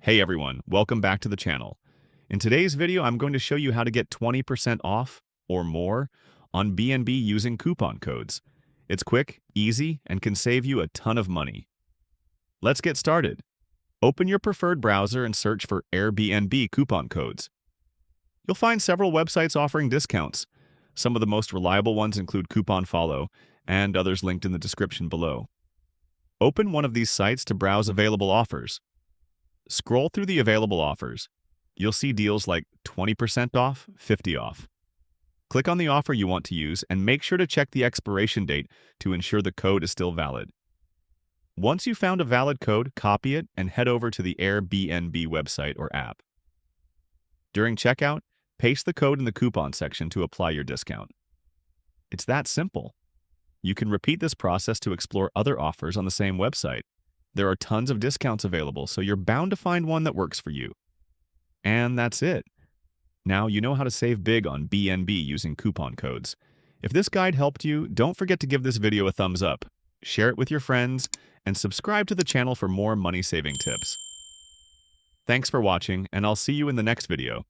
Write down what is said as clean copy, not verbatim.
Hey everyone, welcome back to the channel. In today's video, I'm going to show you how to get 20% off or more on B&B using coupon codes. It's quick, easy, and can save you a ton of money. Let's get started. Open your preferred browser and search for Airbnb coupon codes. You'll find several websites offering discounts. Some of the most reliable ones include Coupon Follow, and others linked in the description below. Open one of these sites to browse available offers. Scroll through the available offers. You'll see deals like 20% off, 50 off. Click on the offer you want to use and make sure to check the expiration date to ensure the code is still valid. Once you've found a valid code, copy it and head over to the Airbnb website or app. During checkout, paste the code in the coupon section to apply your discount. It's that simple. You can repeat this process to explore other offers on the same website. There are tons of discounts available, so you're bound to find one that works for you. And that's it. Now you know how to save big on B&B using coupon codes. If this guide helped you, don't forget to give this video a thumbs up, share it with your friends, and subscribe to the channel for more money-saving tips. Thanks for watching, and I'll see you in the next video.